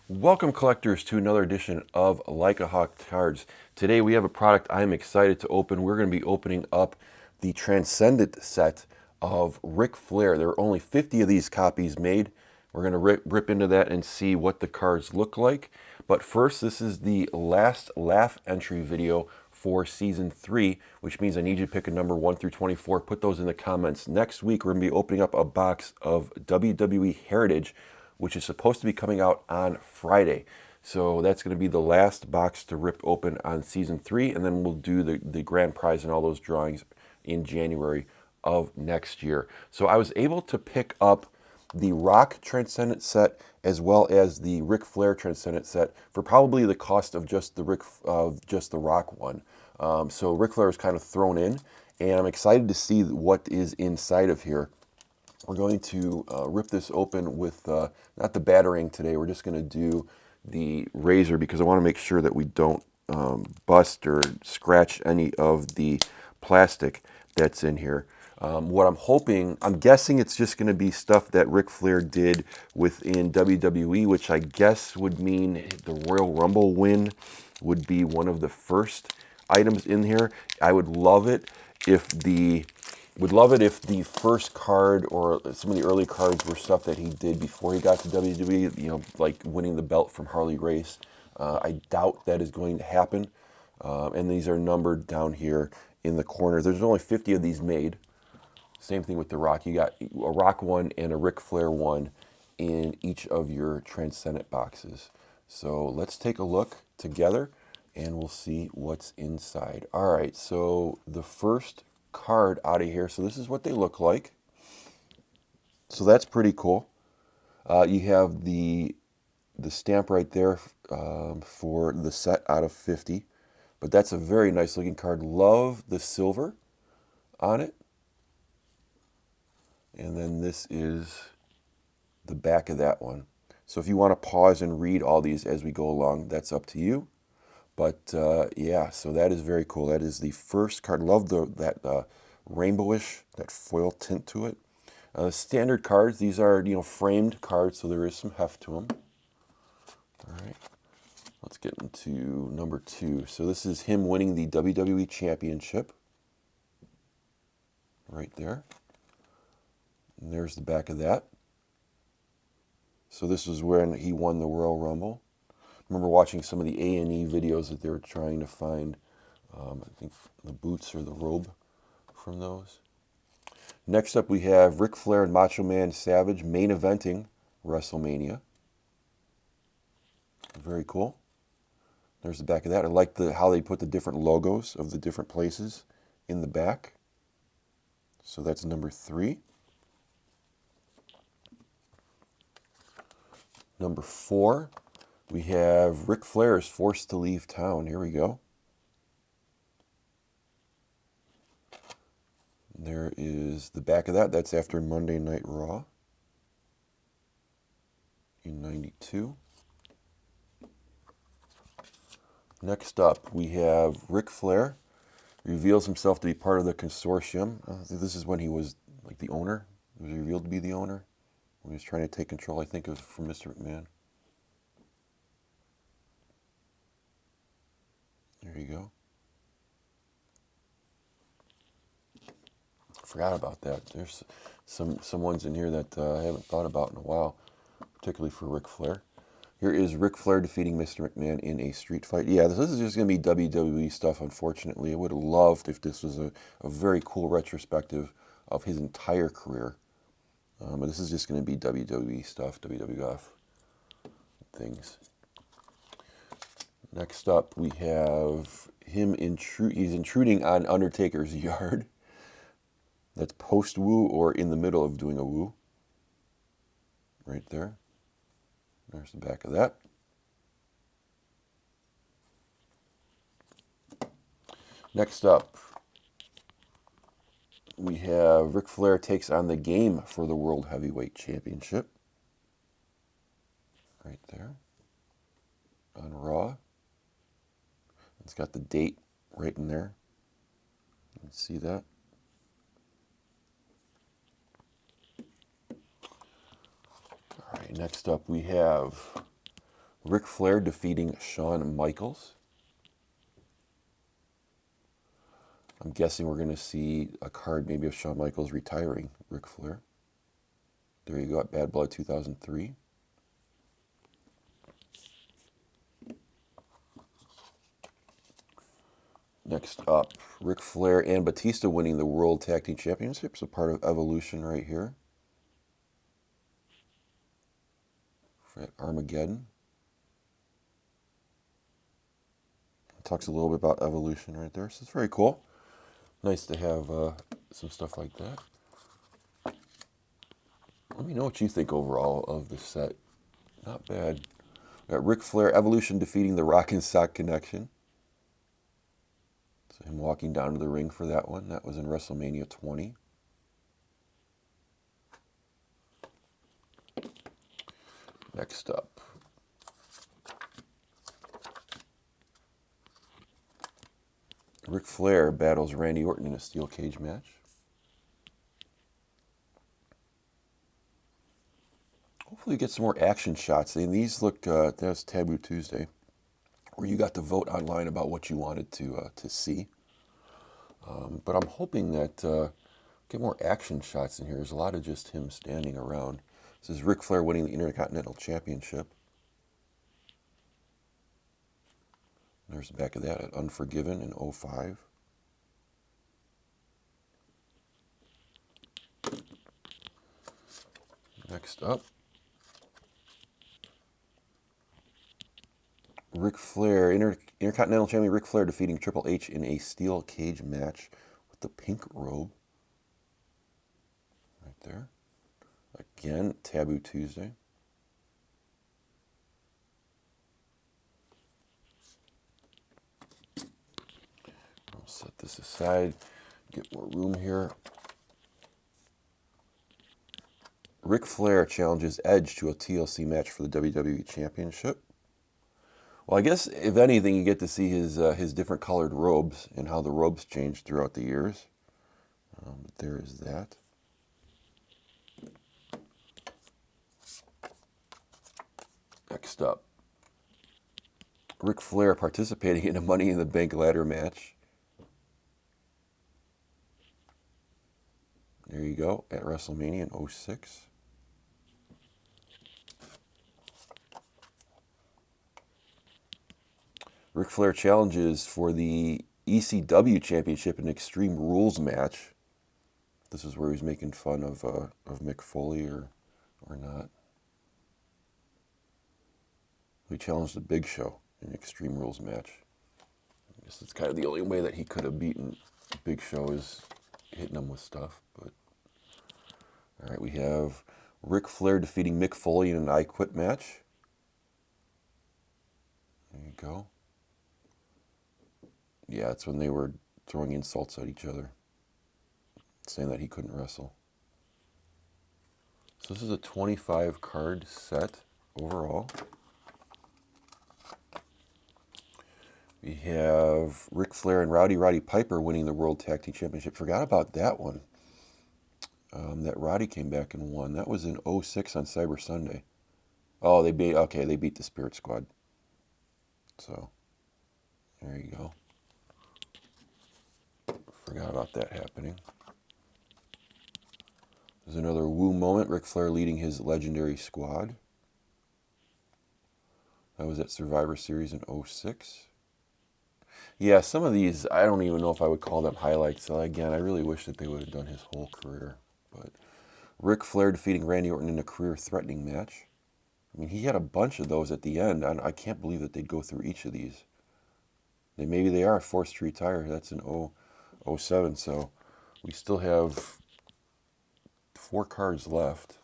Welcome, collectors, to another edition of LAHF Cards. Today we have a product I'm excited to open. We're going to be opening up the Transcendent set of Ric Flair. There are only 50 of these copies made. We're going to rip into that and see what the cards look like. But first, this is the last LAHF entry video for Season 3, which means I need you to pick a number 1 through 24. Put those in the comments. Next week, we're going to be opening up a box of WWE Heritage, which is supposed to be coming out on Friday. So that's going to be the last box to rip open on Season 3, and then we'll do the grand prize and all those drawings in January of next year. So I was able to pick up the Rock Transcendent set as well as the Ric Flair Transcendent set for probably the cost of just the Rock one. So Ric Flair is kind of thrown in, and I'm excited to see what is inside of here. We're going to rip this open with, not the battering today, we're just going to do the razor because I want to make sure that we don't bust or scratch any of the plastic that's in here. What I'm guessing it's just going to be stuff that Ric Flair did within WWE, which I guess would mean the Royal Rumble win would be one of the first items in here. I would love it if the first card or some of the early cards were stuff that he did before he got to WWE, you know, like winning the belt from Harley Race. I doubt that is going to happen. And these are numbered down here in the corner. There's only 50 of these made. Same thing with the Rock. You got a Rock one and a Ric Flair one in each of your Transcendent boxes. So let's take a look together and we'll see what's inside. All right, so the first card out of here. So this is what they look like. So that's pretty cool. You have the stamp right there for the set out of 50. But that's a very nice looking card. Love the silver on it. And then this is the back of that one. So if you want to pause and read all these as we go along, that's up to you. But yeah, so that is very cool. That is the first card. Love that rainbowish, that foil tint to it. Standard cards. These are, you know, framed cards, so there is some heft to them. All right, let's get into number 2. So this is him winning the WWE Championship. Right there. And there's the back of that. So this is when he won the Royal Rumble. I remember watching some of the A&E videos that they were trying to find, I think, the boots or the robe from those. Next up we have Ric Flair and Macho Man Savage main eventing WrestleMania. Very cool. There's the back of that. I like how they put the different logos of the different places in the back. So that's number 3. Number 4, we have Ric Flair is forced to leave town. Here we go. There is the back of that. That's after Monday Night Raw in '92. Next up, we have Ric Flair reveals himself to be part of the consortium. This is when he was like the owner. He was revealed to be the owner. When he was trying to take control, I think it was from Mr. McMahon. There you go. Forgot about that. There's some ones in here that I haven't thought about in a while, particularly for Ric Flair. Here is Ric Flair defeating Mr. McMahon in a street fight. Yeah, this is just going to be WWE stuff, unfortunately. I would have loved if this was a very cool retrospective of his entire career. But this is just going to be WWE stuff, WWF things. Next up, we have him he's intruding on Undertaker's yard. That's post-woo or in the middle of doing a woo. Right there. There's the back of that. Next up, we have Ric Flair takes on the Game for the World Heavyweight Championship. right there on Raw. It's got the date right in there. You can see that. All right, next up we have Ric Flair defeating Shawn Michaels. I'm guessing we're going to see a card maybe of Shawn Michaels retiring Ric Flair. There you go, at Bad Blood 2003. Next up, Ric Flair and Batista winning the World Tag Team Championships, a part of Evolution right here. At Armageddon. It talks a little bit about Evolution right there, so it's very cool. Nice to have some stuff like that. Let me know what you think overall of the set. Not bad. We got Ric Flair, Evolution defeating the Rock and Sock Connection. So him walking down to the ring for that one. That was in WrestleMania 20. Next up, Ric Flair battles Randy Orton in a steel cage match. Hopefully we get some more action shots. And these looked, that was Taboo Tuesday, where you got to vote online about what you wanted to see. But I'm hoping that get more action shots in here. There's a lot of just him standing around. This is Ric Flair winning the Intercontinental Championship. There's the back of that at Unforgiven in 2005. Next up, Ric Flair, Intercontinental Champion Ric Flair defeating Triple H in a steel cage match with the pink robe. Right there. Again, Taboo Tuesday. I'll set this aside, get more room here. Ric Flair challenges Edge to a TLC match for the WWE Championship. Well, I guess, if anything, you get to see his different colored robes and how the robes changed throughout the years. But there is that. Next up, Ric Flair participating in a Money in the Bank ladder match. There you go, at WrestleMania in 2006. Ric Flair challenges for the ECW Championship in Extreme Rules match. This is where he's making fun of Mick Foley or not. He challenged the Big Show in an Extreme Rules match. I guess it's kind of the only way that he could have beaten Big Show is hitting him with stuff. But all right, we have Ric Flair defeating Mick Foley in an I Quit match. There you go. Yeah, it's when they were throwing insults at each other, saying that he couldn't wrestle. So this is a 25 card set overall. We have Ric Flair and Roddy Piper winning the World Tag Team Championship. Forgot about that one. That Roddy came back and won. That was in 2006 on Cyber Sunday. Oh, they beat the Spirit Squad. So, there you go. Forgot about that happening. There's another woo moment. Ric Flair leading his legendary squad. That was at Survivor Series in 2006. Yeah, some of these, I don't even know if I would call them highlights. So again, I really wish that they would have done his whole career. But Ric Flair defeating Randy Orton in a career-threatening match. I mean, he had a bunch of those at the end. I can't believe that they'd go through each of these. Maybe they are forced to retire. That's in 2007. So we still have 4 cards left.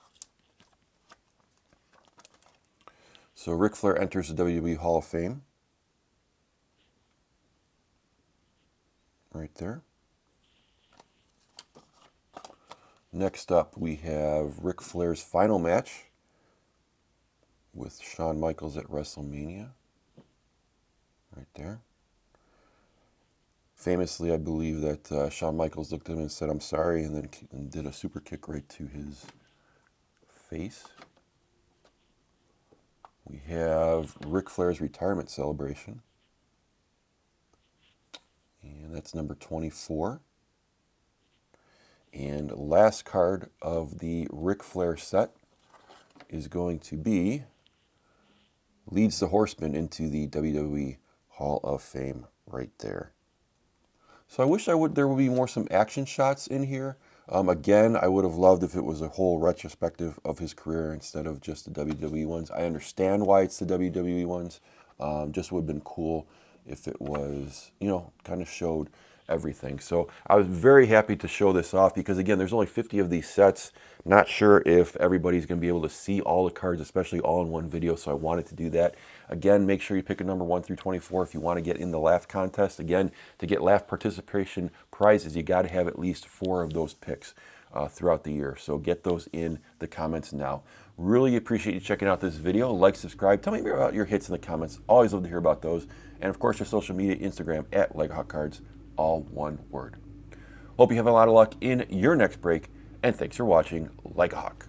So Ric Flair enters the WWE Hall of Fame. Right there. Next up, we have Ric Flair's final match with Shawn Michaels at WrestleMania. Right there. Famously, I believe that Shawn Michaels looked at him and said, "I'm sorry," and then did a super kick right to his face. We have Ric Flair's retirement celebration. And that's number 24. And last card of the Ric Flair set is going to be leads the Horseman into the WWE Hall of Fame right there. So I wish there would be some action shots in here. Again, I would have loved if it was a whole retrospective of his career instead of just the WWE ones. I understand why it's the WWE ones. Just would have been cool if it was, kind of showed everything. So I was very happy to show this off because, again, there's only 50 of these sets. Not sure if everybody's going to be able to see all the cards, especially all in one video, so I wanted to do that. Again, make sure you pick a number 1 through 24 if you want to get in the LAHF contest. Again, to get LAHF participation prizes, you got to have at least 4 of those picks throughout the year. So get those in the comments now. Really appreciate you checking out this video. Like, subscribe. Tell me about your hits in the comments. Always love to hear about those. And of course, your social media, Instagram at LAHF all one word. Hope you have a lot of luck in your next break, and thanks for watching Like a Hawk.